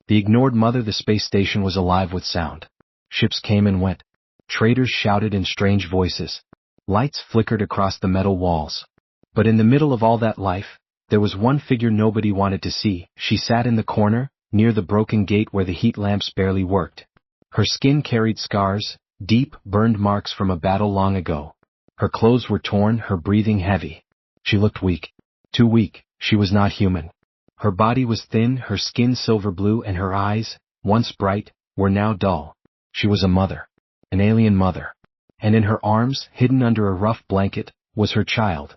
The ignored mother. The space station was alive with sound. Ships came and went. Traitors shouted in strange voices. Lights flickered across the metal walls. But in the middle of all that life, there was one figure nobody wanted to see. She sat in the corner, near the broken gate where the heat lamps barely worked. Her skin carried scars, deep, burned marks from a battle long ago. Her clothes were torn, her breathing heavy. She looked weak. Too weak. She was not human. Her body was thin, her skin silver blue, and her eyes, once bright, were now dull. She was a mother. An alien mother. And in her arms, hidden under a rough blanket, was her child.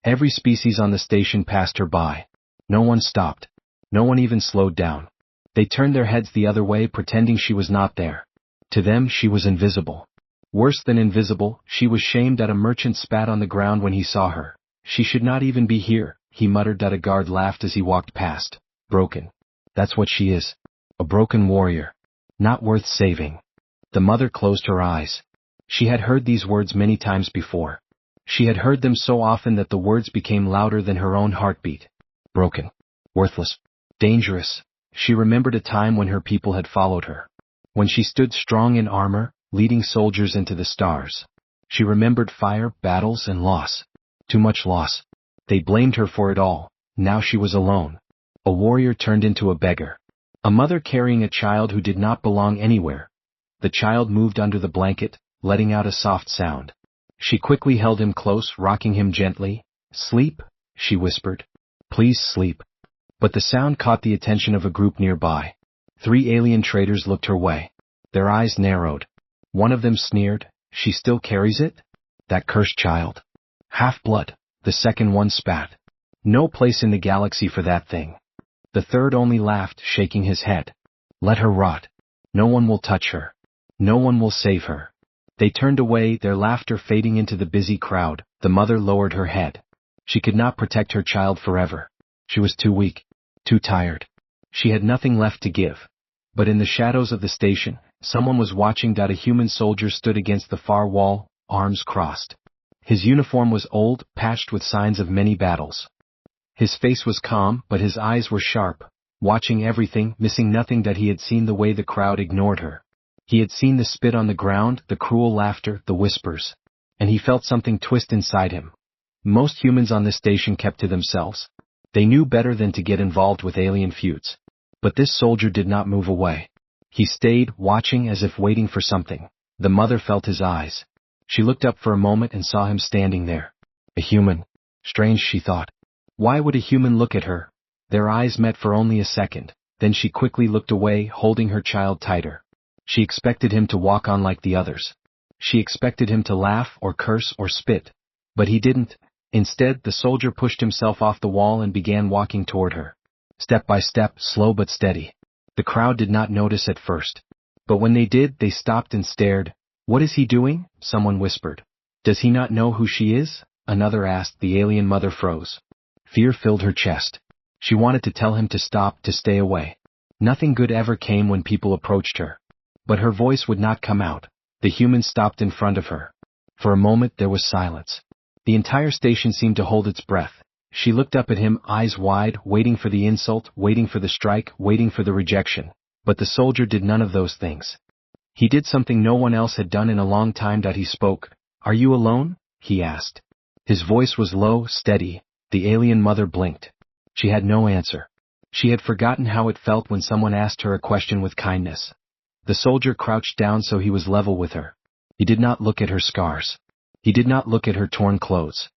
Every species on the station passed her by. No one stopped. No one even slowed down. They turned their heads the other way, pretending she was not there. To them, she was invisible. Worse than invisible, she was shamed. That a merchant spat on the ground when he saw her. She should not even be here, he muttered. That a guard laughed as he walked past. Broken. That's what she is. A broken warrior. Not worth saving. The mother closed her eyes. She had heard these words many times before. She had heard them so often that the words became louder than her own heartbeat. Broken. Worthless. Dangerous. She remembered a time when her people had followed her. When she stood strong in armor, leading soldiers into the stars. She remembered fire, battles, and loss. Too much loss. They blamed her for it all. Now she was alone. A warrior turned into a beggar. A mother carrying a child who did not belong anywhere. The child moved under the blanket, letting out a soft sound. She quickly held him close, rocking him gently. Sleep, she whispered. Please sleep. But the sound caught the attention of a group nearby. 3 alien traitors looked her way. Their eyes narrowed. One of them sneered, She still carries it? That cursed child. Half-blood. The second one spat. No place in the galaxy for that thing. The third only laughed, shaking his head. Let her rot. No one will touch her. No one will save her. They turned away, their laughter fading into the busy crowd. The mother lowered her head. She could not protect her child forever. She was too weak, too tired. She had nothing left to give. But in the shadows of the station, someone was watching. A human soldier stood against the far wall, arms crossed. His uniform was old, patched with signs of many battles. His face was calm, but his eyes were sharp, watching everything, missing nothing. That he had seen the way the crowd ignored her. He had seen the spit on the ground, the cruel laughter, the whispers. And he felt something twist inside him. Most humans on this station kept to themselves. They knew better than to get involved with alien feuds. But this soldier did not move away. He stayed, watching as if waiting for something. The mother felt his eyes. She looked up for a moment and saw him standing there. A human. Strange, she thought. Why would a human look at her? Their eyes met for only a second. Then she quickly looked away, holding her child tighter. She expected him to walk on like the others. She expected him to laugh or curse or spit. But he didn't. Instead, the soldier pushed himself off the wall and began walking toward her. Step by step, slow but steady. The crowd did not notice at first. But when they did, they stopped and stared. What is he doing? Someone whispered. Does he not know who she is? Another asked. The alien mother froze. Fear filled her chest. She wanted to tell him to stop, to stay away. Nothing good ever came when people approached her. But her voice would not come out. The human stopped in front of her. For a moment there was silence. The entire station seemed to hold its breath. She looked up at him, eyes wide, waiting for the insult, waiting for the strike, waiting for the rejection. But the soldier did none of those things. He did something no one else had done in a long time. He spoke. Are you alone? He asked. His voice was low, steady. The alien mother blinked. She had no answer. She had forgotten how it felt when someone asked her a question with kindness. The soldier crouched down so he was level with her. He did not look at her scars. He did not look at her torn clothes.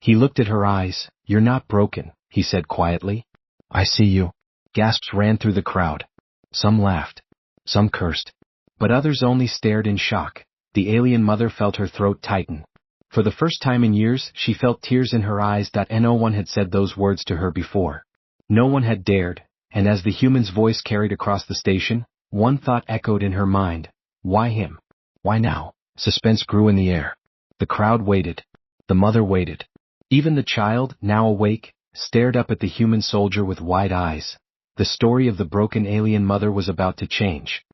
He looked at her eyes. You're not broken, he said quietly. I see you. Gasps ran through the crowd. Some laughed. Some cursed. But others only stared in shock. The alien mother felt her throat tighten. For the first time in years, she felt tears in her eyes. No one had said those words to her before. No one had dared, and as the human's voice carried across the station, one thought echoed in her mind. Why him? Why now? Suspense grew in the air. The crowd waited. The mother waited. Even the child, now awake, stared up at the human soldier with wide eyes. The story of the broken alien mother was about to change.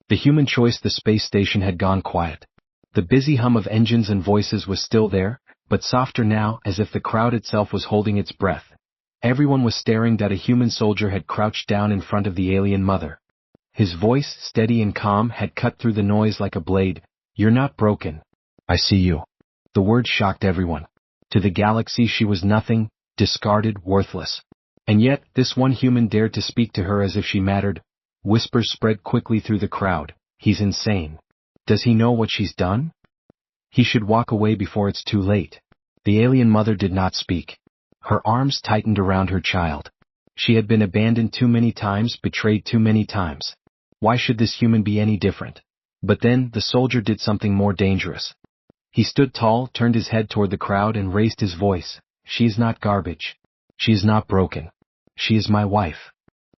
The human choice. The space station had gone quiet. The busy hum of engines and voices was still there, but softer now, as if the crowd itself was holding its breath. Everyone was staring. A human soldier had crouched down in front of the alien mother. His voice, steady and calm, had cut through the noise like a blade. "You're not broken. I see you." The word shocked everyone. To the galaxy she was nothing, discarded, worthless. And yet, this one human dared to speak to her as if she mattered. Whispers spread quickly through the crowd. "He's insane. Does he know what she's done? He should walk away before it's too late." The alien mother did not speak. Her arms tightened around her child. She had been abandoned too many times, betrayed too many times. Why should this human be any different? But then, the soldier did something more dangerous. He stood tall, turned his head toward the crowd and raised his voice. "She is not garbage. She is not broken. She is my wife."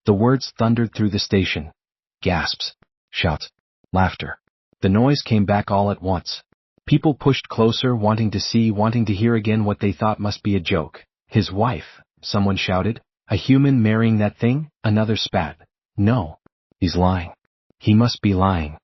The words thundered through the station. Gasps, shouts, laughter. The noise came back all at once. People pushed closer, wanting to see, wanting to hear again what they thought must be a joke. "His wife," someone shouted. "A human marrying that thing?" Another spat. "No. He's lying. He must be lying."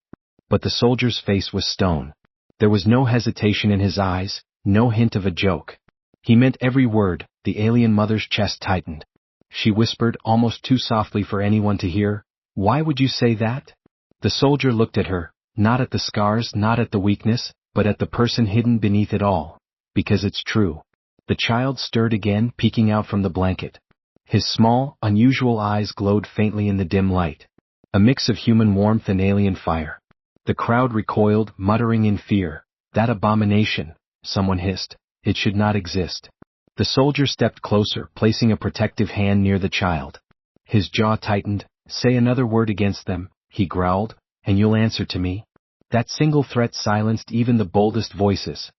But the soldier's face was stone. There was no hesitation in his eyes, no hint of a joke. He meant every word. The alien mother's chest tightened. She whispered, almost too softly for anyone to hear, "Why would you say that?" The soldier looked at her, not at the scars, not at the weakness, but at the person hidden beneath it all. "Because it's true." The child stirred again, peeking out from the blanket. His small, unusual eyes glowed faintly in the dim light. A mix of human warmth and alien fire. The crowd recoiled, muttering in fear. "That abomination," someone hissed. "It should not exist." The soldier stepped closer, placing a protective hand near the child. His jaw tightened. "Say another word against them," he growled, "and you'll answer to me." That single threat silenced even the boldest voices.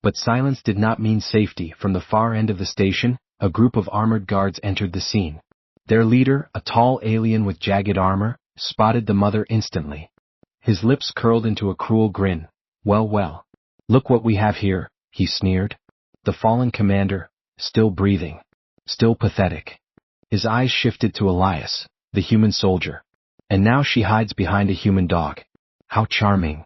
But silence did not mean safety. From the far end of the station, a group of armored guards entered the scene. Their leader, a tall alien with jagged armor, spotted the mother instantly. His lips curled into a cruel grin. "Well, well. Look what we have here," he sneered. The fallen commander, still breathing, still pathetic. His eyes shifted to Elias, the human soldier. "And now she hides behind a human dog. How charming."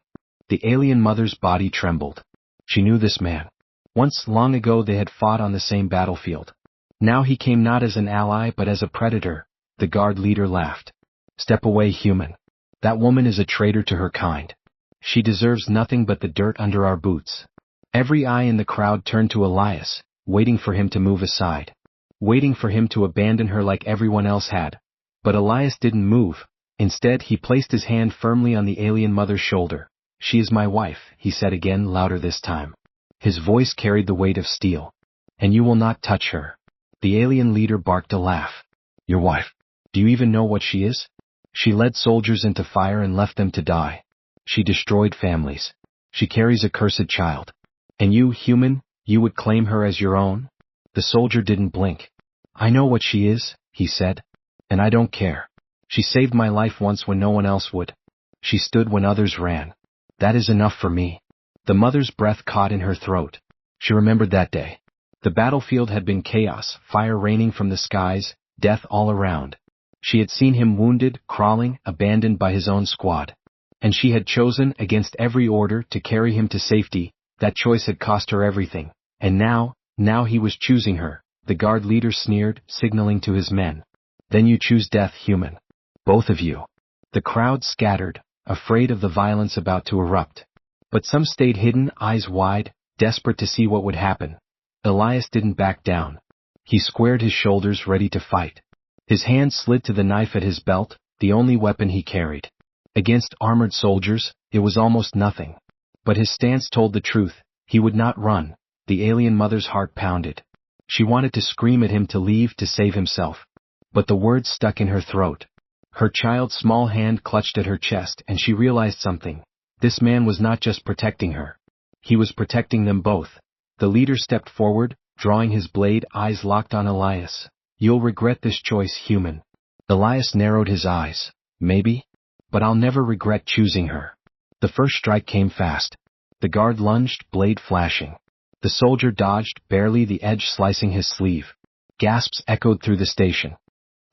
The alien mother's body trembled. She knew this man. Once, long ago, they had fought on the same battlefield. Now he came not as an ally but as a predator. The guard leader laughed. "Step away, human. That woman is a traitor to her kind. She deserves nothing but the dirt under our boots." Every eye in the crowd turned to Elias, waiting for him to move aside. Waiting for him to abandon her like everyone else had. But Elias didn't move. Instead, he placed his hand firmly on the alien mother's shoulder. "She is my wife," he said again, louder this time. His voice carried the weight of steel. "And you will not touch her." The alien leader barked a laugh. "Your wife? Do you even know what she is? She led soldiers into fire and left them to die. She destroyed families. She carries a cursed child. And you, human, you would claim her as your own?" The soldier didn't blink. "I know what she is," he said. "And I don't care. She saved my life once when no one else would. She stood when others ran. That is enough for me." The mother's breath caught in her throat. She remembered that day. The battlefield had been chaos, fire raining from the skies, death all around. She had seen him wounded, crawling, abandoned by his own squad. And she had chosen, against every order, to carry him to safety. That choice had cost her everything. And now he was choosing her. The guard leader sneered, signaling to his men. "Then you choose death, human. Both of you." The crowd scattered, afraid of the violence about to erupt. But some stayed hidden, eyes wide, desperate to see what would happen. Elias didn't back down. He squared his shoulders, ready to fight. His hand slid to the knife at his belt, the only weapon he carried. Against armored soldiers, it was almost nothing. But his stance told the truth. He would not run. The alien mother's heart pounded. She wanted to scream at him to leave, to save himself. But the words stuck in her throat. Her child's small hand clutched at her chest, and she realized something. This man was not just protecting her. He was protecting them both. The leader stepped forward, drawing his blade, eyes locked on Elias. "You'll regret this choice, human." Elias narrowed his eyes. "Maybe. But I'll never regret choosing her." The first strike came fast. The guard lunged, blade flashing. The soldier dodged, barely, the edge slicing his sleeve. Gasps echoed through the station.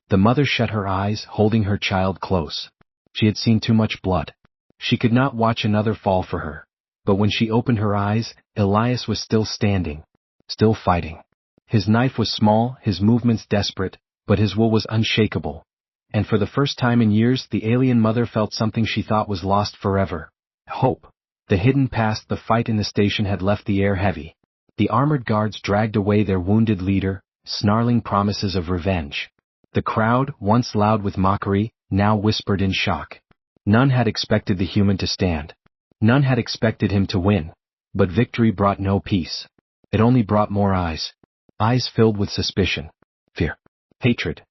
The mother shut her eyes, holding her child close. She had seen too much blood. She could not watch another fall for her. But when she opened her eyes, Elias was still standing. Still fighting. His knife was small, his movements desperate, but his will was unshakable. and for the first time in years the alien mother felt something she thought was lost forever. Hope. The hidden past, the fight in the station had left the air heavy. The armored guards dragged away their wounded leader, snarling promises of revenge. The crowd, once loud with mockery, now whispered in shock. None had expected the human to stand. None had expected him to win. But victory brought no peace. It only brought more eyes. Eyes filled with suspicion, fear, hatred.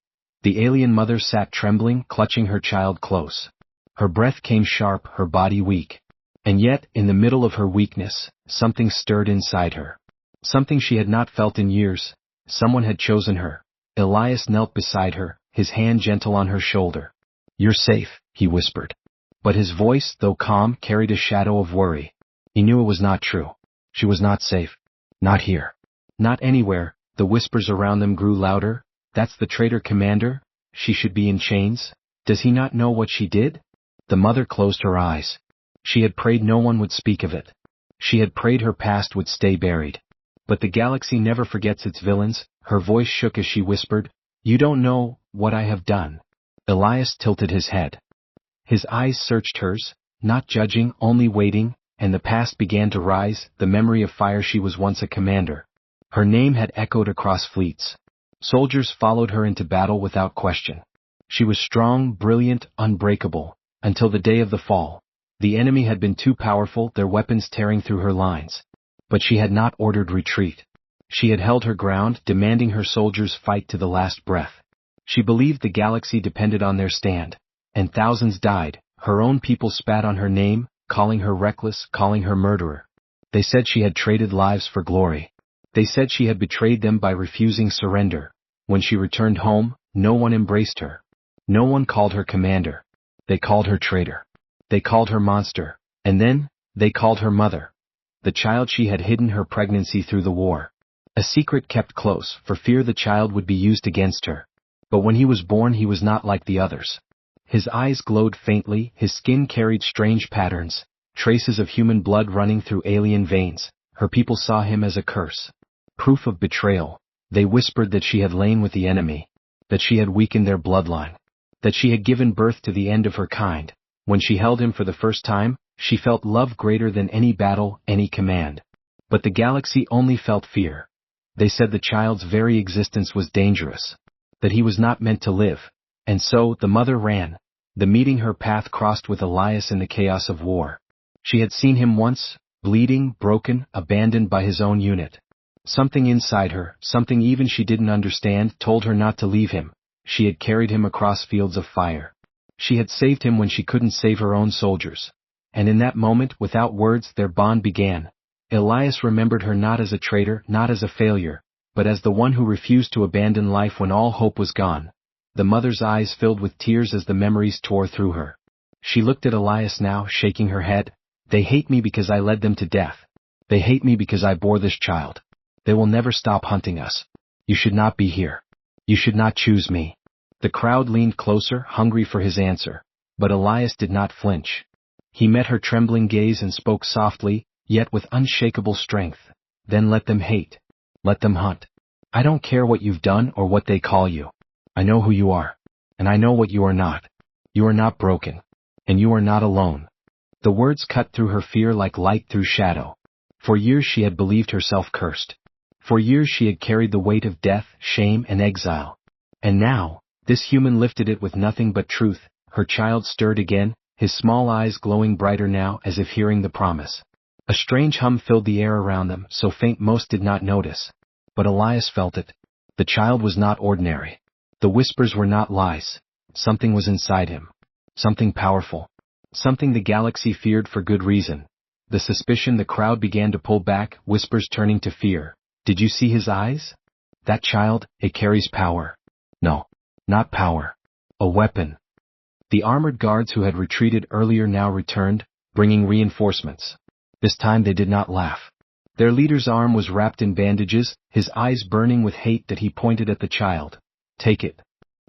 The alien mother sat trembling, clutching her child close. Her breath came sharp, her body weak. And yet, in the middle of her weakness, something stirred inside her. Something she had not felt in years. Someone had chosen her. Elias knelt beside her, his hand gentle on her shoulder. "You're safe," he whispered. But his voice, though calm, carried a shadow of worry. He knew it was not true. She was not safe. Not here. Not anywhere. The whispers around them grew louder. "That's the traitor commander? She should be in chains? Does he not know what she did?" The mother closed her eyes. She had prayed no one would speak of it. She had prayed her past would stay buried. But the galaxy never forgets its villains. Her voice shook as she whispered, "You don't know what I have done." Elias tilted his head. His eyes searched hers, not judging, only waiting, and the past began to rise, the memory of fire. She was once a commander. Her name had echoed across fleets. Soldiers followed her into battle without question. She was strong, brilliant, unbreakable, until the day of the fall. The enemy had been too powerful, their weapons tearing through her lines. But she had not ordered retreat. She had held her ground, demanding her soldiers fight to the last breath. She believed the galaxy depended on their stand. And thousands died. Her own people spat on her name, calling her reckless, calling her murderer. They said she had traded lives for glory. They said she had betrayed them by refusing surrender. When she returned home, no one embraced her. No one called her commander. They called her traitor. They called her monster. And then, they called her mother. The child she had hidden her pregnancy through the war. A secret kept close, for fear the child would be used against her. But when he was born he was not like the others. His eyes glowed faintly, his skin carried strange patterns, traces of human blood running through alien veins. Her people saw him as a curse. Proof of betrayal. They whispered that she had lain with the enemy. That she had weakened their bloodline. That she had given birth to the end of her kind. When she held him for the first time, she felt love greater than any battle, any command. But the galaxy only felt fear. They said the child's very existence was dangerous. That he was not meant to live. And so, the mother ran. The meeting her path crossed with Elias in the chaos of war. She had seen him once, bleeding, broken, abandoned by his own unit. Something inside her, something even she didn't understand, told her not to leave him. She had carried him across fields of fire. She had saved him when she couldn't save her own soldiers. And in that moment, without words, their bond began. Elias remembered her not as a traitor, not as a failure, but as the one who refused to abandon life when all hope was gone. The mother's eyes filled with tears as the memories tore through her. She looked at Elias now, shaking her head. "They hate me because I led them to death. They hate me because I bore this child. They will never stop hunting us. You should not be here. You should not choose me." The crowd leaned closer, hungry for his answer. But Elias did not flinch. He met her trembling gaze and spoke softly, yet with unshakable strength. "Then let them hate. Let them hunt. I don't care what you've done or what they call you. I know who you are. And I know what you are not. You are not broken. And you are not alone." The words cut through her fear like light through shadow. For years she had believed herself cursed. For years she had carried the weight of death, shame, and exile. And now, this human lifted it with nothing but truth. Her child stirred again, his small eyes glowing brighter now as if hearing the promise. A strange hum filled the air around them, so faint most did not notice. But Elias felt it. The child was not ordinary. The whispers were not lies. Something was inside him. Something powerful. Something the galaxy feared for good reason. The suspicion the crowd began to pull back, whispers turning to fear. "Did you see his eyes? That child, it carries power." No, not power. A weapon. The armored guards who had retreated earlier now returned, bringing reinforcements. This time they did not laugh. Their leader's arm was wrapped in bandages, his eyes burning with hate that he pointed at the child. "Take it."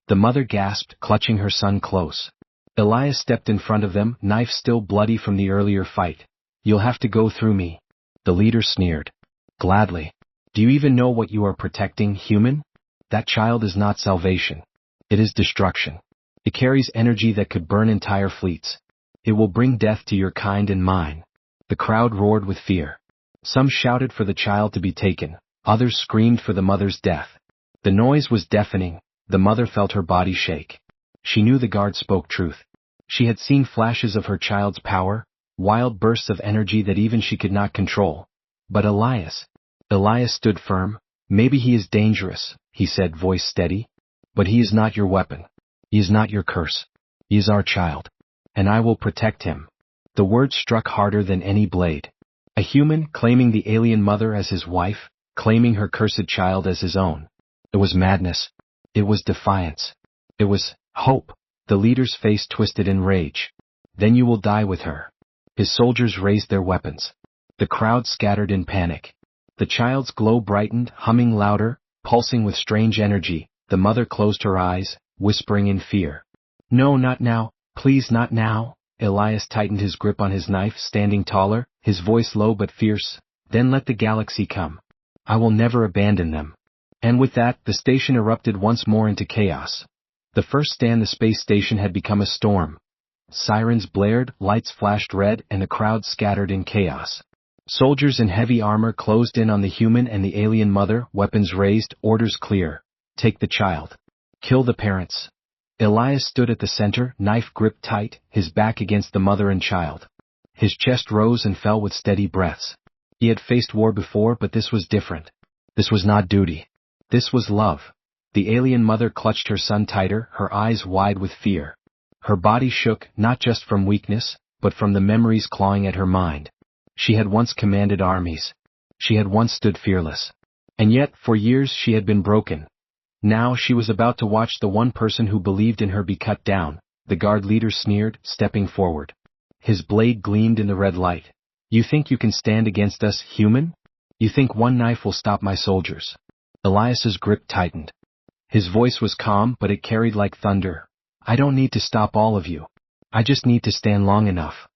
The mother gasped, clutching her son close. Elias stepped in front of them, knife still bloody from the earlier fight. "You'll have to go through me." The leader sneered. "Gladly. Do you even know what you are protecting, human? That child is not salvation. It is destruction. It carries energy that could burn entire fleets. It will bring death to your kind and mine. The crowd roared with fear. Some shouted for the child to be taken, others screamed for the mother's death. The noise was deafening, the mother felt her body shake. She knew the guard spoke truth. She had seen flashes of her child's power, wild bursts of energy that even she could not control. But Elias stood firm. Maybe he is dangerous, he said, voice steady. But he is not your weapon. He is not your curse. He is our child. And I will protect him. The words struck harder than any blade. A human claiming the alien mother as his wife, claiming her cursed child as his own. It was madness. It was defiance. It was hope. The leader's face twisted in rage. Then you will die with her. His soldiers raised their weapons. The crowd scattered in panic. The child's glow brightened, humming louder, pulsing with strange energy. The mother closed her eyes, whispering in fear. No, not now, please not now. Elias tightened his grip on his knife, standing taller, his voice low but fierce. Then let the galaxy come. I will never abandon them. And with that, the station erupted once more into chaos. The first stand, the space station, had become a storm. Sirens blared, lights flashed red, and the crowd scattered in chaos. Soldiers in heavy armor closed in on the human and the alien mother, weapons raised, orders clear. Take the child. Kill the parents. Elias stood at the center, knife gripped tight, his back against the mother and child. His chest rose and fell with steady breaths. He had faced war before, but this was different. This was not duty. This was love. The alien mother clutched her son tighter, her eyes wide with fear. Her body shook, not just from weakness, but from the memories clawing at her mind. She had once commanded armies. She had once stood fearless. And yet, for years she had been broken. Now she was about to watch the one person who believed in her be cut down. The guard leader sneered, stepping forward. His blade gleamed in the red light. You think you can stand against us, human? You think one knife will stop my soldiers? Elias's grip tightened. His voice was calm, but it carried like thunder. I don't need to stop all of you. I just need to stand long enough.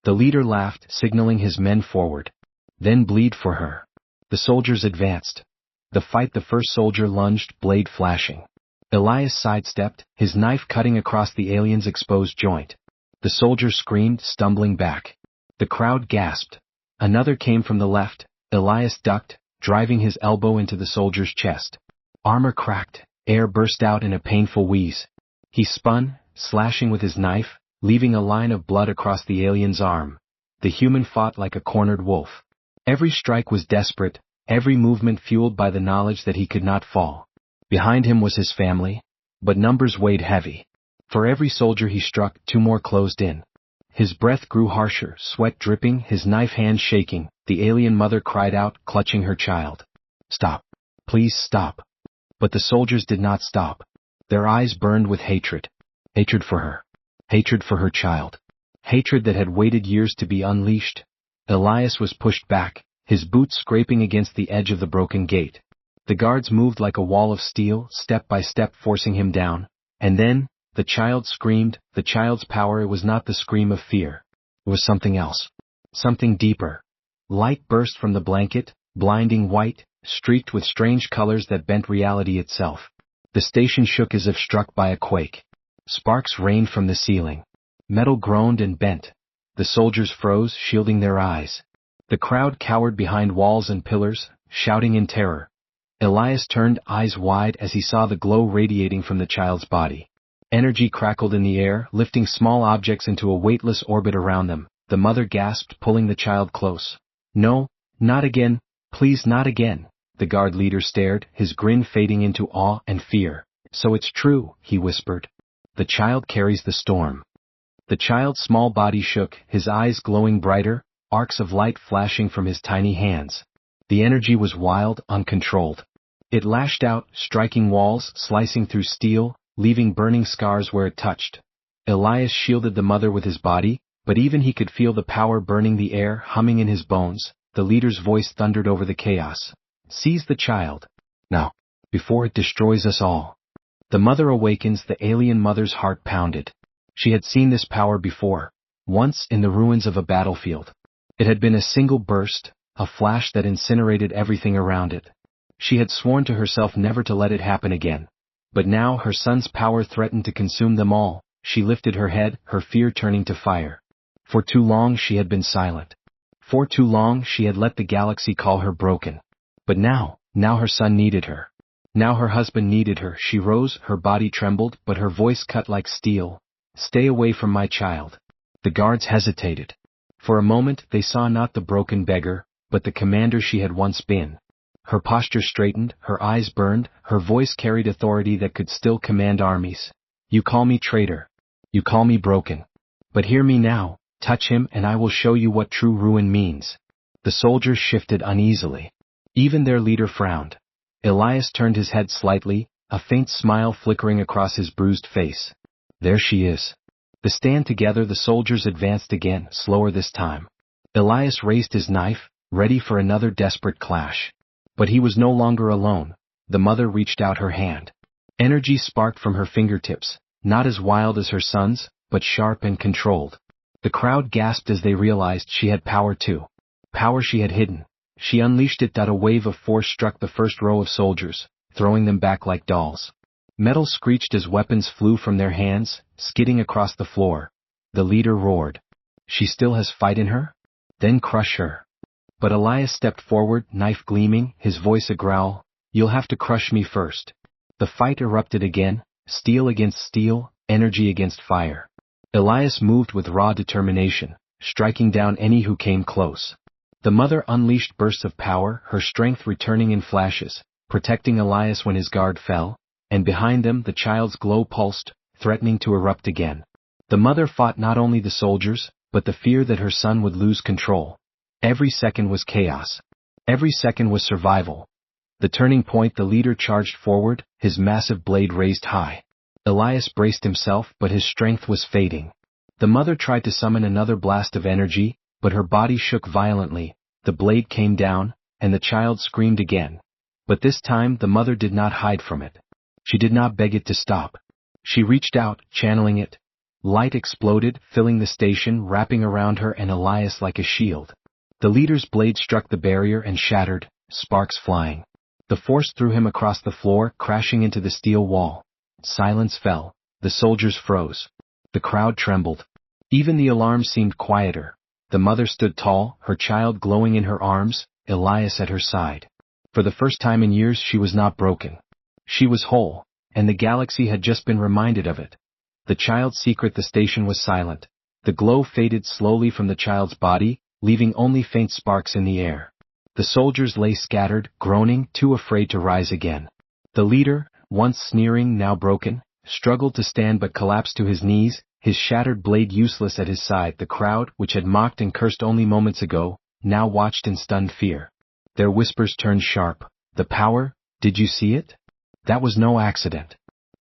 The leader laughed, signaling his men forward. Then bleed for her. The soldiers advanced. The first soldier lunged, blade flashing. Elias sidestepped, his knife cutting across the alien's exposed joint. The soldier screamed, stumbling back. The crowd gasped. Another came from the left. Elias ducked, driving his elbow into the soldier's chest. Armor cracked, air burst out in a painful wheeze. He spun, slashing with his knife, leaving a line of blood across the alien's arm. The human fought like a cornered wolf. Every strike was desperate, every movement fueled by the knowledge that he could not fall. Behind him was his family, but numbers weighed heavy. For every soldier he struck, two more closed in. His breath grew harsher, sweat dripping, his knife hand shaking. The alien mother cried out, clutching her child. Stop. Please stop. But the soldiers did not stop. Their eyes burned with hatred. Hatred for her. Hatred for her child. Hatred that had waited years to be unleashed. Elias was pushed back, his boots scraping against the edge of the broken gate. The guards moved like a wall of steel, step by step forcing him down. And then, the child screamed, the child's power. It was not the scream of fear. It was something else. Something deeper. Light burst from the blanket, blinding white, streaked with strange colors that bent reality itself. The station shook as if struck by a quake. Sparks rained from the ceiling. Metal groaned and bent. The soldiers froze, shielding their eyes. The crowd cowered behind walls and pillars, shouting in terror. Elias turned, eyes wide, as he saw the glow radiating from the child's body. Energy crackled in the air, lifting small objects into a weightless orbit around them. The mother gasped, pulling the child close. No, not again, please not again. The guard leader stared, his grin fading into awe and fear. So it's true, he whispered. The child carries the storm. The child's small body shook, his eyes glowing brighter, arcs of light flashing from his tiny hands. The energy was wild, uncontrolled. It lashed out, striking walls, slicing through steel, leaving burning scars where it touched. Elias shielded the mother with his body, but even he could feel the power burning the air, humming in his bones. The leader's voice thundered over the chaos. Seize the child. Now, before it destroys us all. The mother awakens. The alien mother's heart pounded. She had seen this power before, once in the ruins of a battlefield. It had been a single burst, a flash that incinerated everything around it. She had sworn to herself never to let it happen again. But now her son's power threatened to consume them all. She lifted her head, her fear turning to fire. For too long she had been silent. For too long she had let the galaxy call her broken. But now her son needed her. Now her husband needed her. She rose, her body trembled, but her voice cut like steel. "Stay away from my child." The guards hesitated. For a moment they saw not the broken beggar, but the commander she had once been. Her posture straightened, her eyes burned, her voice carried authority that could still command armies. "You call me traitor. You call me broken. But hear me now, touch him and I will show you what true ruin means." The soldiers shifted uneasily. Even their leader frowned. Elias turned his head slightly, a faint smile flickering across his bruised face. "There she is." To stand together, the soldiers advanced again, slower this time. Elias raised his knife, ready for another desperate clash. But he was no longer alone. The mother reached out her hand. Energy sparked from her fingertips, not as wild as her son's, but sharp and controlled. The crowd gasped as they realized she had power too. Power she had hidden. She unleashed it. A wave of force struck the first row of soldiers, throwing them back like dolls. Metal screeched as weapons flew from their hands, skidding across the floor. The leader roared. "She still has fight in her? Then crush her." But Elias stepped forward, knife gleaming, his voice a growl. "You'll have to crush me first." The fight erupted again, steel against steel, energy against fire. Elias moved with raw determination, striking down any who came close. The mother unleashed bursts of power, her strength returning in flashes, protecting Elias when his guard fell, and behind them the child's glow pulsed, threatening to erupt again. The mother fought not only the soldiers, but the fear that her son would lose control. Every second was chaos. Every second was survival. The turning point, the leader charged forward, his massive blade raised high. Elias braced himself, but his strength was fading. The mother tried to summon another blast of energy, but her body shook violently. The blade came down, and the child screamed again. But this time the mother did not hide from it. She did not beg it to stop. She reached out, channeling it. Light exploded, filling the station, wrapping around her and Elias like a shield. The leader's blade struck the barrier and shattered, sparks flying. The force threw him across the floor, crashing into the steel wall. Silence fell. The soldiers froze. The crowd trembled. Even the alarm seemed quieter. The mother stood tall, her child glowing in her arms, Elias at her side. For the first time in years she was not broken. She was whole, and the galaxy had just been reminded of it. The child's secret. The station was silent. The glow faded slowly from the child's body, leaving only faint sparks in the air. The soldiers lay scattered, groaning, too afraid to rise again. The leader, once sneering, now broken, struggled to stand but collapsed to his knees, his shattered blade useless at his side. The crowd, which had mocked and cursed only moments ago, now watched in stunned fear. Their whispers turned sharp. "The power? Did you see it? That was no accident.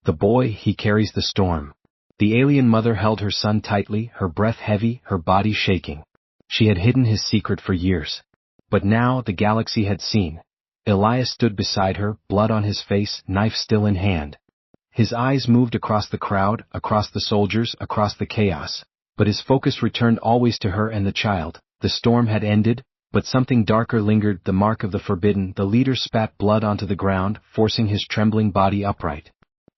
The boy, he carries the storm." The alien mother held her son tightly, her breath heavy, her body shaking. She had hidden his secret for years. But now the galaxy had seen. Elias stood beside her, blood on his face, knife still in hand. His eyes moved across the crowd, across the soldiers, across the chaos. But his focus returned always to her and the child. The storm had ended, but something darker lingered, the mark of the forbidden. The leader spat blood onto the ground, forcing his trembling body upright.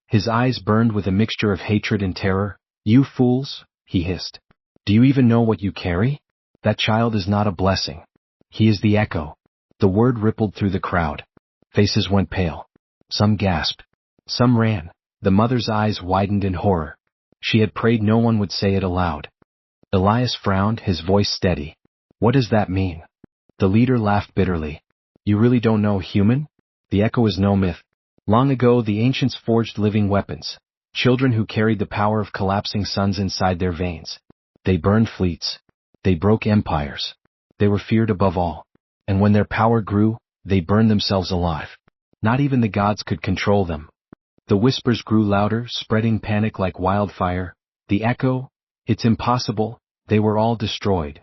His eyes burned with a mixture of hatred and terror. "You fools," he hissed. "Do you even know what you carry? That child is not a blessing. He is the echo." The word rippled through the crowd. Faces went pale. Some gasped. Some ran. The mother's eyes widened in horror. She had prayed no one would say it aloud. Elias frowned, his voice steady. "What does that mean?" The leader laughed bitterly. "You really don't know, human? The echo is no myth. Long ago the ancients forged living weapons. Children who carried the power of collapsing suns inside their veins. They burned fleets. They broke empires. They were feared above all. And when their power grew, they burned themselves alive. Not even the gods could control them." The whispers grew louder, spreading panic like wildfire. "The echo? It's impossible. They were all destroyed."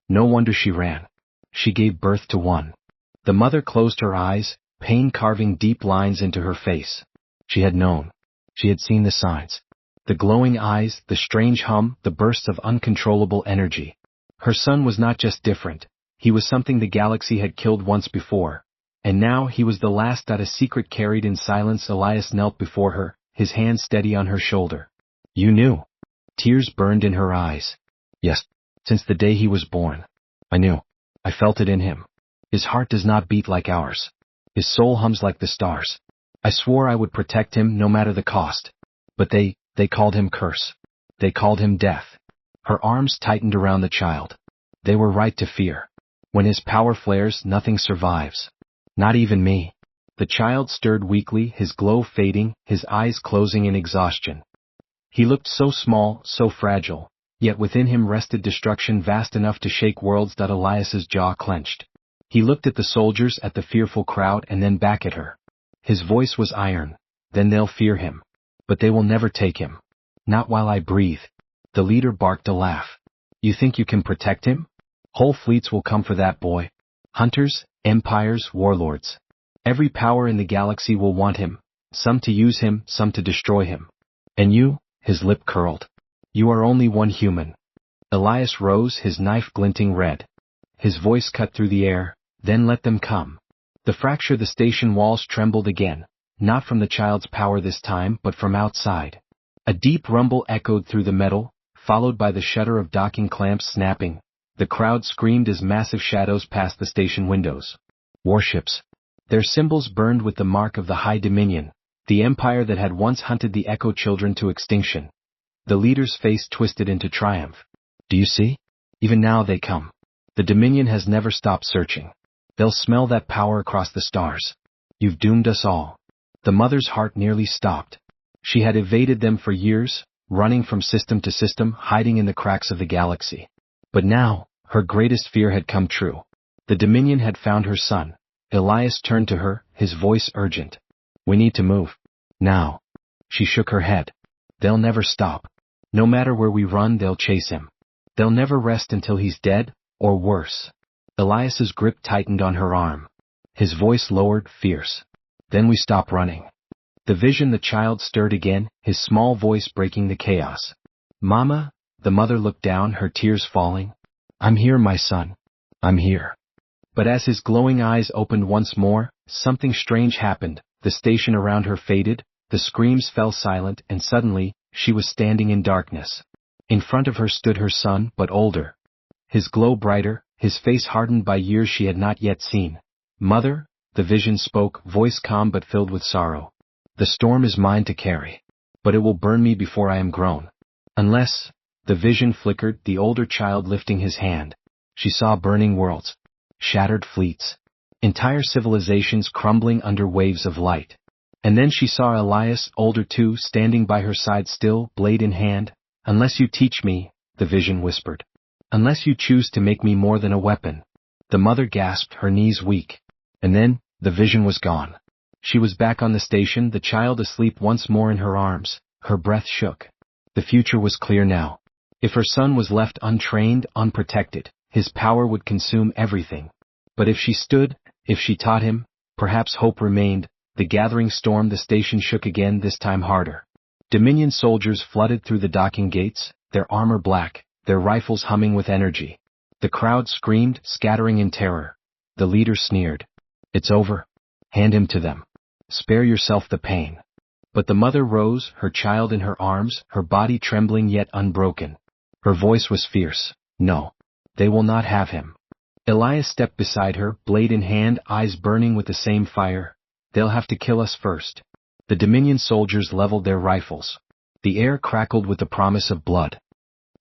No wonder she ran. She gave birth to one. The mother closed her eyes, pain carving deep lines into her face. She had known. She had seen the signs. The glowing eyes, the strange hum, the bursts of uncontrollable energy. Her son was not just different. He was something the galaxy had killed once before. And now he was the last. A secret carried in silence. Elias knelt before her, his hand steady on her shoulder. You knew. Tears burned in her eyes. Yes, since the day he was born. I knew. I felt it in him. His heart does not beat like ours. His soul hums like the stars. I swore I would protect him no matter the cost. But they called him curse. They called him death. Her arms tightened around the child. They were right to fear. When his power flares, nothing survives. Not even me. The child stirred weakly, his glow fading, his eyes closing in exhaustion. He looked so small, so fragile, yet within him rested destruction vast enough to shake worlds. Elias's jaw clenched. He looked at the soldiers, at the fearful crowd, and then back at her. His voice was iron. Then they'll fear him. But they will never take him. Not while I breathe. The leader barked a laugh. You think you can protect him? Whole fleets will come for that boy. Hunters, empires, warlords. Every power in the galaxy will want him, some to use him, some to destroy him. And you? His lip curled. You are only one human. Elias rose, his knife glinting red. His voice cut through the air. Then let them come. The fracture, the station walls trembled again, not from the child's power this time, but from outside. A deep rumble echoed through the metal, followed by the shudder of docking clamps snapping. The crowd screamed as massive shadows passed the station windows. Warships. Their symbols burned with the mark of the High Dominion, the empire that had once hunted the Echo children to extinction. The leader's face twisted into triumph. Do you see? Even now they come. The Dominion has never stopped searching. They'll smell that power across the stars. You've doomed us all. The mother's heart nearly stopped. She had evaded them for years, running from system to system, hiding in the cracks of the galaxy. But now, her greatest fear had come true. The Dominion had found her son. Elias turned to her, his voice urgent. We need to move. Now. She shook her head. They'll never stop. No matter where we run, they'll chase him. They'll never rest until he's dead, or worse. Elias's grip tightened on her arm. His voice lowered, fierce. Then we stop running. The vision, the child stirred again, his small voice breaking the chaos. Mama? The mother looked down, her tears falling. I'm here, my son. I'm here. But as his glowing eyes opened once more, something strange happened. The station around her faded, the screams fell silent, and suddenly, she was standing in darkness. In front of her stood her son, but older. His glow brighter, his face hardened by years she had not yet seen. Mother, the vision spoke, voice calm but filled with sorrow. The storm is mine to carry. But it will burn me before I am grown. Unless, the vision flickered, the older child lifting his hand. She saw burning worlds. Shattered fleets. Entire civilizations crumbling under waves of light. And then she saw Elias, older too, standing by her side still, blade in hand. Unless you teach me, the vision whispered. Unless you choose to make me more than a weapon. The mother gasped, her knees weak. And then, the vision was gone. She was back on the station, the child asleep once more in her arms. Her breath shook. The future was clear now. If her son was left untrained, unprotected, his power would consume everything. But if she stood, if she taught him, perhaps hope remained. The gathering storm, the station shook again, this time harder. Dominion soldiers flooded through the docking gates, their armor black, their rifles humming with energy. The crowd screamed, scattering in terror. The leader sneered. It's over. Hand him to them. Spare yourself the pain. But the mother rose, her child in her arms, her body trembling yet unbroken. Her voice was fierce. No. They will not have him. Elias stepped beside her, blade in hand, eyes burning with the same fire. They'll have to kill us first. The Dominion soldiers leveled their rifles. The air crackled with the promise of blood.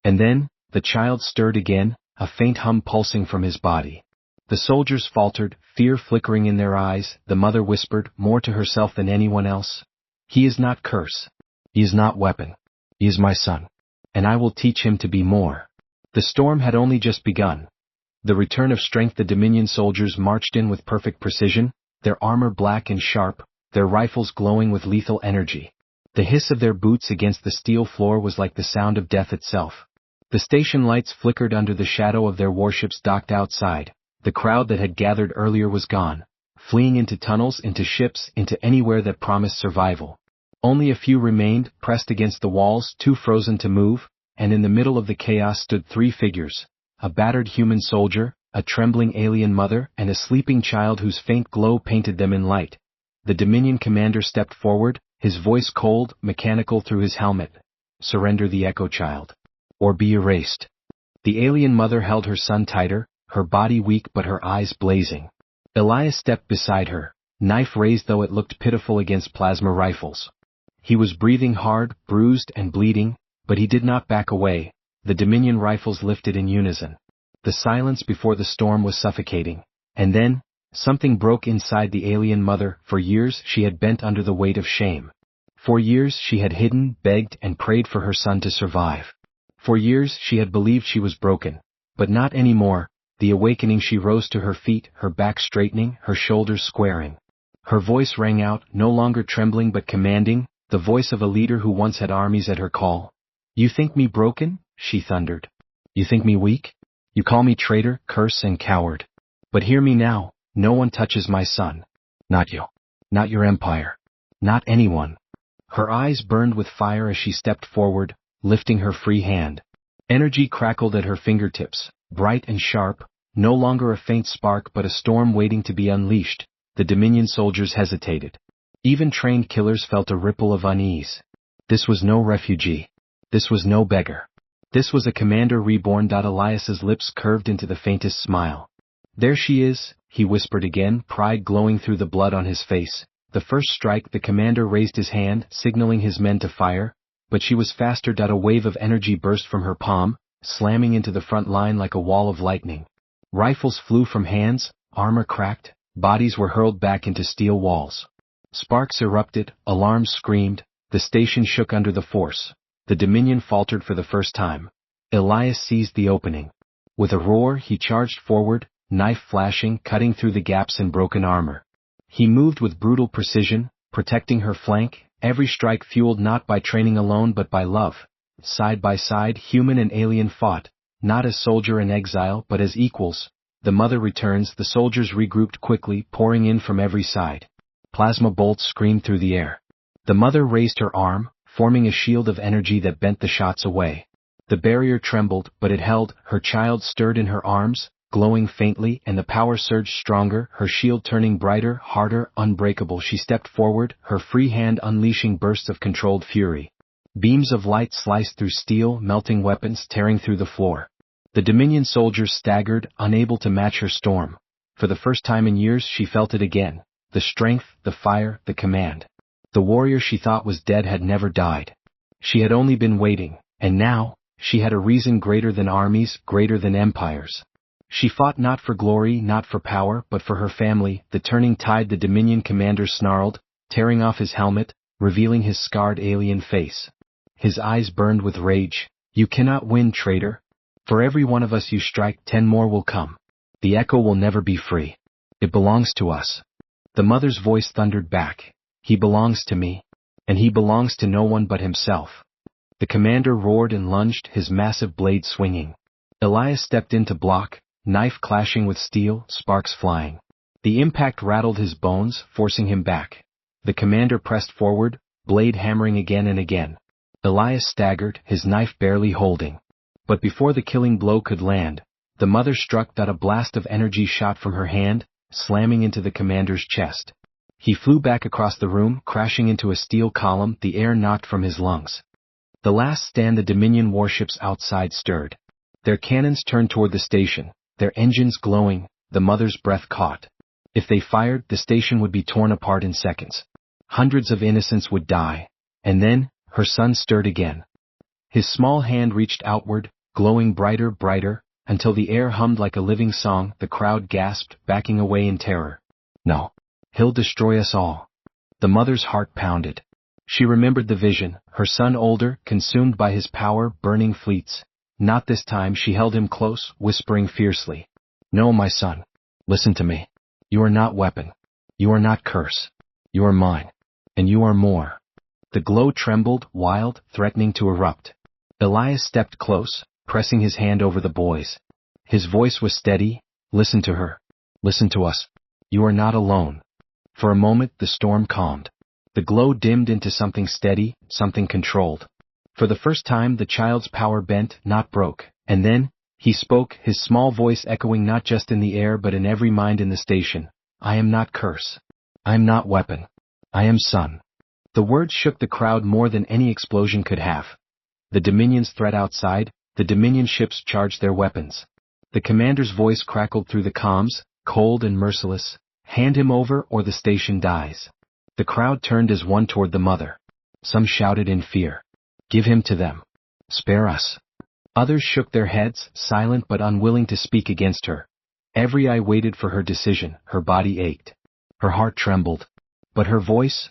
And then, the child stirred again, a faint hum pulsing from his body. The soldiers faltered, fear flickering in their eyes. The mother whispered, more to herself than anyone else. He is not curse. He is not weapon. He is my son. And I will teach him to be more. The storm had only just begun. The return of strength, the Dominion soldiers marched in with perfect precision, their armor black and sharp, their rifles glowing with lethal energy. The hiss of their boots against the steel floor was like the sound of death itself. The station lights flickered under the shadow of their warships docked outside. The crowd that had gathered earlier was gone, fleeing into tunnels, into ships, into anywhere that promised survival. Only a few remained, pressed against the walls, too frozen to move, and in the middle of the chaos stood three figures: a battered human soldier, a trembling alien mother, and a sleeping child whose faint glow painted them in light. The Dominion commander stepped forward, his voice cold, mechanical through his helmet. Surrender the Echo Child. Or be erased. The alien mother held her son tighter, her body weak but her eyes blazing. Elias stepped beside her, knife raised though it looked pitiful against plasma rifles. He was breathing hard, bruised and bleeding, but he did not back away. The Dominion rifles lifted in unison. The silence before the storm was suffocating. And then, something broke inside the alien mother. For years she had bent under the weight of shame. For years she had hidden, begged and prayed for her son to survive. For years she had believed she was broken. But not anymore. The awakening, she rose to her feet, her back straightening, her shoulders squaring. Her voice rang out, no longer trembling but commanding, the voice of a leader who once had armies at her call. You think me broken? She thundered. You think me weak? You call me traitor, curse and coward. But hear me now, no one touches my son. Not you. Not your empire. Not anyone. Her eyes burned with fire as she stepped forward, lifting her free hand. Energy crackled at her fingertips, bright and sharp, no longer a faint spark but a storm waiting to be unleashed. The Dominion soldiers hesitated. Even trained killers felt a ripple of unease. This was no refugee. This was no beggar. This was a commander reborn. Elias's lips curved into the faintest smile. There she is, he whispered again, pride glowing through the blood on his face. The first strike, the commander raised his hand, signaling his men to fire, but she was faster. A wave of energy burst from her palm, slamming into the front line like a wall of lightning. Rifles flew from hands, armor cracked, bodies were hurled back into steel walls. Sparks erupted, alarms screamed, the station shook under the force. The Dominion faltered for the first time. Elias seized the opening. With a roar he charged forward, knife flashing, cutting through the gaps in broken armor. He moved with brutal precision, protecting her flank, every strike fueled not by training alone but by love. Side by side human and alien fought, not as soldier and exile but as equals. The mother returns, the soldiers regrouped quickly, pouring in from every side. Plasma bolts screamed through the air. The mother raised her arm, forming a shield of energy that bent the shots away. The barrier trembled, but it held. Her child stirred in her arms, glowing faintly, and the power surged stronger, her shield turning brighter, harder, unbreakable. She stepped forward, her free hand unleashing bursts of controlled fury. Beams of light sliced through steel, melting weapons tearing through the floor. The Dominion soldiers staggered, unable to match her storm. For the first time in years she felt it again. The strength, the fire, the command. The warrior she thought was dead had never died. She had only been waiting, and now, she had a reason greater than armies, greater than empires. She fought not for glory, not for power, but for her family. The turning tide, the Dominion commander snarled, tearing off his helmet, revealing his scarred alien face. His eyes burned with rage. You cannot win, traitor. For every one of us you strike, 10 more will come. The Echo will never be free. It belongs to us. The mother's voice thundered back. He belongs to me. And he belongs to no one but himself. The commander roared and lunged, his massive blade swinging. Elias stepped in to block, knife clashing with steel, sparks flying. The impact rattled his bones, forcing him back. The commander pressed forward, blade hammering again and again. Elias staggered, his knife barely holding. But before the killing blow could land, the mother struck. A blast of energy shot from her hand, slamming into the commander's chest. He flew back across the room, crashing into a steel column, the air knocked from his lungs. The last stand, the Dominion warships outside stirred. Their cannons turned toward the station, their engines glowing, the mother's breath caught. If they fired, the station would be torn apart in seconds. Hundreds of innocents would die. And then, her son stirred again. His small hand reached outward, glowing brighter, brighter, until the air hummed like a living song. The crowd gasped, backing away in terror. No. He'll destroy us all. The mother's heart pounded. She remembered the vision, her son older, consumed by his power, burning fleets. Not this time. She held him close, whispering fiercely. No, my son. Listen to me. You are not weapon. You are not curse. You are mine. And you are more. The glow trembled, wild, threatening to erupt. Elias stepped close, pressing his hand over the boy's. His voice was steady. Listen to her. Listen to us. You are not alone. For a moment the storm calmed. The glow dimmed into something steady, something controlled. For the first time the child's power bent, not broke. And then, he spoke, his small voice echoing not just in the air but in every mind in the station. I am not curse. I am not weapon. I am son. The words shook the crowd more than any explosion could have. The Dominion's threat outside, the Dominion ships charged their weapons. The commander's voice crackled through the comms, cold and merciless, "Hand him over or the station dies." The crowd turned as one toward the mother. Some shouted in fear, "Give him to them. Spare us." Others shook their heads, silent but unwilling to speak against her. Every eye waited for her decision, her body ached. Her heart trembled. But her voice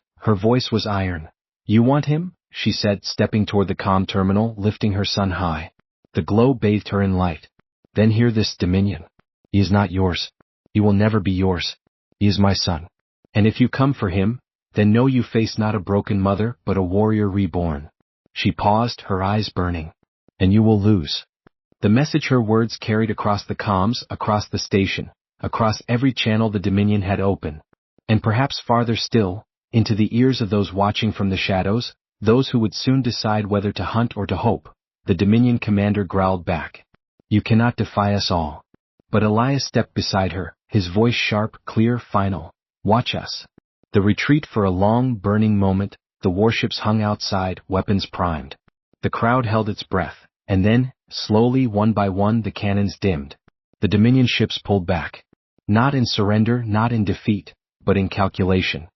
was iron. "You want him?" she said, stepping toward the comm terminal, lifting her son high. The glow bathed her in light. "Then hear this, Dominion. He is not yours. He will never be yours. He is my son. And if you come for him, then know you face not a broken mother but a warrior reborn." She paused, her eyes burning. "And you will lose." The message her words carried across the comms, across the station, across every channel the Dominion had open. And perhaps farther still, into the ears of those watching from the shadows, those who would soon decide whether to hunt or to hope. The Dominion commander growled back, "You cannot defy us all." But Elias stepped beside her, his voice sharp, clear, final. "Watch us." The retreat for a long, burning moment, the warships hung outside, weapons primed. The crowd held its breath, and then, slowly, one by one, the cannons dimmed. The Dominion ships pulled back. Not in surrender, not in defeat, but in calculation.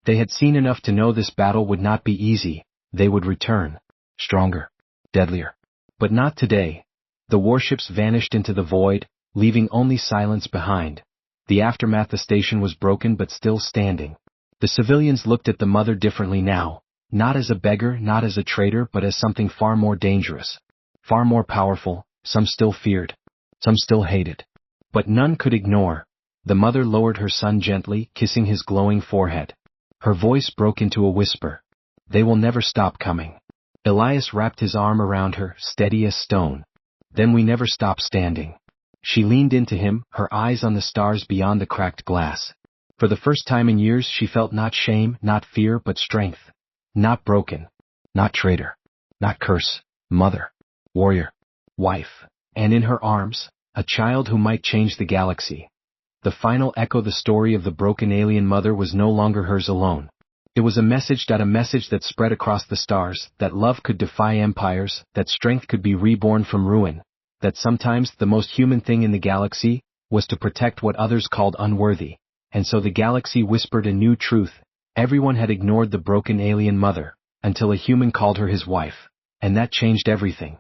They had seen enough to know this battle would not be easy. They would return. Stronger. Deadlier. But not today. The warships vanished into the void, leaving only silence behind. The aftermath. The station was broken but still standing. The civilians looked at the mother differently now, not as a beggar, not as a traitor, but as something far more dangerous, far more powerful. Some still feared, some still hated. But none could ignore. The mother lowered her son gently, kissing his glowing forehead. Her voice broke into a whisper. "They will never stop coming." Elias wrapped his arm around her, steady as stone. "Then we never stop standing." She leaned into him, her eyes on the stars beyond the cracked glass. For the first time in years she felt not shame, not fear, but strength. Not broken. Not traitor. Not curse. Mother. Warrior. Wife. And in her arms, a child who might change the galaxy. The final echo. The story of the broken alien mother was no longer hers alone. It was a message that spread across the stars, that love could defy empires, that strength could be reborn from ruin, that sometimes the most human thing in the galaxy was to protect what others called unworthy. And so the galaxy whispered a new truth. Everyone had ignored the broken alien mother, until a human called her his wife. And that changed everything.